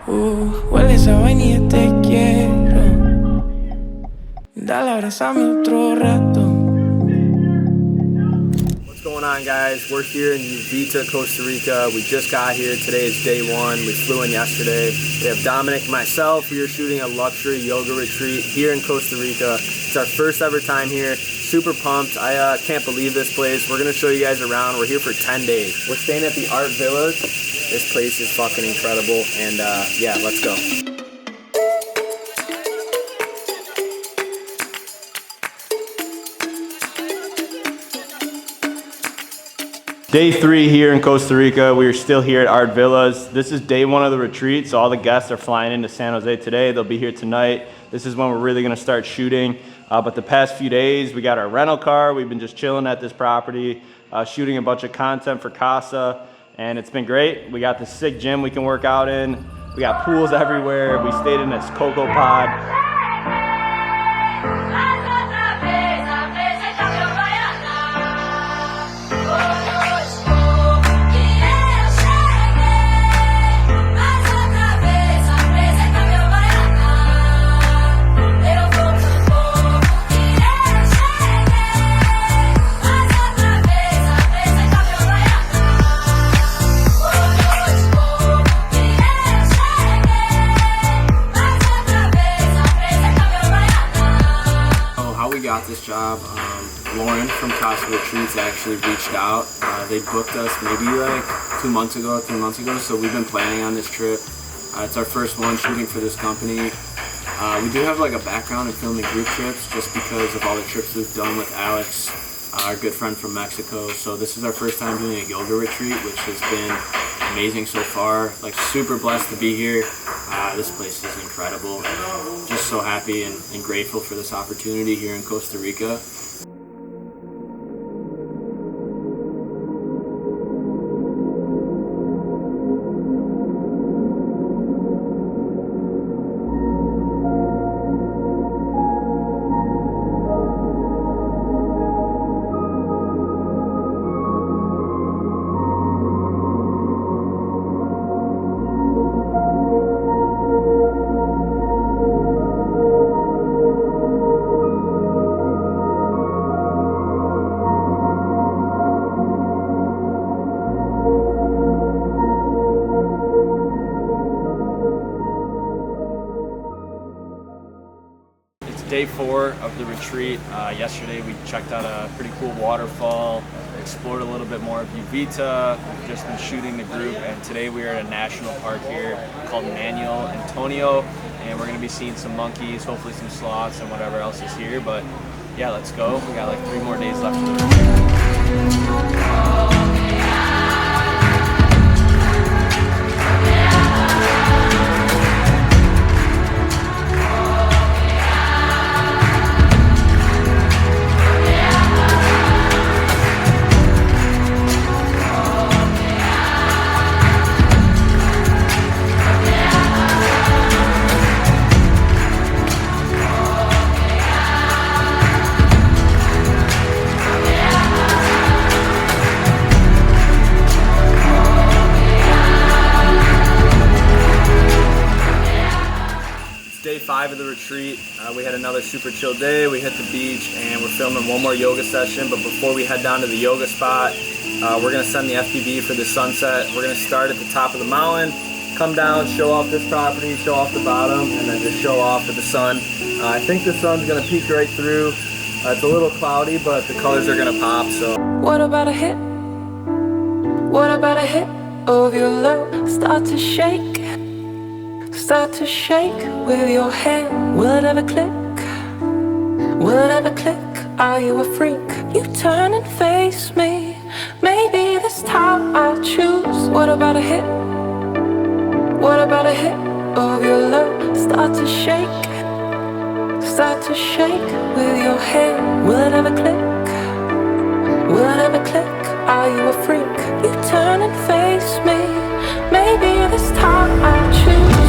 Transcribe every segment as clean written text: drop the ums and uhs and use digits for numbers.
Huele esa vaina y te quiero. Dale, abrázame otro rato. What's going on, guys? We're here in Uvita, Costa Rica. We just got here. Today is day one. We flew in yesterday. We have Dominic and myself. We are shooting a luxury yoga retreat here in Costa Rica. It's our first ever time here. Super pumped. I can't believe this place. We're going to show you guys around. We're here for 10 days. We're staying at the Art Villas. This place is fucking incredible. And yeah, let's go. Day 3 here in Costa Rica. We are still here at Art Villas. This is day 1 of the retreat, so all the guests are flying into San Jose today. They'll be here tonight. This is when we're really gonna start shooting. But the past few days, we got our rental car. We've been just chilling at this property, shooting a bunch of content for Casa, and it's been great. We got this sick gym we can work out in. We got pools everywhere. We stayed in this cocoa pod. Got this job. Lauren from Casa Retreats actually reached out. They booked us maybe like 2 months ago, 3 months ago, so we've been planning on this trip. It's our first one shooting for this company. We do have like a background in filming group trips just because of all the trips we've done with Alex, our good friend from Mexico. So this is our first time doing a yoga retreat, which has been amazing so far. Like, super blessed to be here. This place is incredible. Just so happy and grateful for this opportunity here in Costa Rica. Day 4 of the retreat. Yesterday we checked out a pretty cool waterfall, explored a little bit more of Uvita. We've just been shooting the group, and today we are at a national park here called Manuel Antonio, and we're going to be seeing some monkeys, hopefully some sloths and whatever else is here. But yeah, let's go. We got like 3 more days left of the retreat. Day 5 of the retreat. We had another super chill day. We hit the beach and we're filming one more yoga session, but before we head down to the yoga spot, we're going to send the FPV for the sunset. We're going to start at the top of the mountain, come down, show off this property, show off the bottom, and then just show off with the sun. I think the sun's going to peek right through. It's a little cloudy, but the colors are going to pop. So what about a hit? What about a hit of your love? Start to shake. Start to shake with your hand. Will it ever click? Will it ever click? Are you a freak? You turn and face me. Maybe this time I'll choose. What about a hit? What about a hit of your love? Start to shake. Start to shake with your hand. Will it ever click? Will it ever click? Are you a freak? You turn and face me. Maybe this time I'll choose.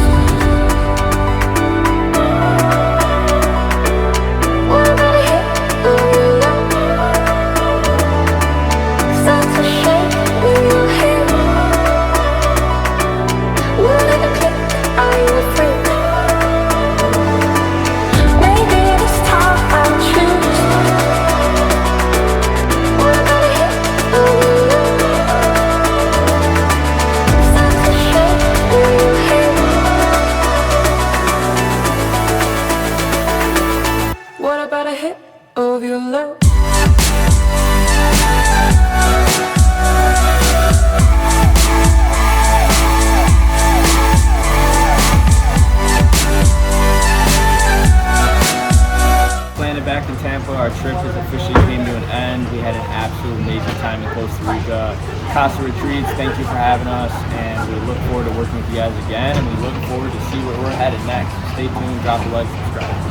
Are officially came to an end. We had an absolute amazing time in Costa Rica. Casa Retreats, thank you for having us, and we look forward to working with you guys again, and we look forward to see where we're headed next. Stay tuned, drop a like, subscribe.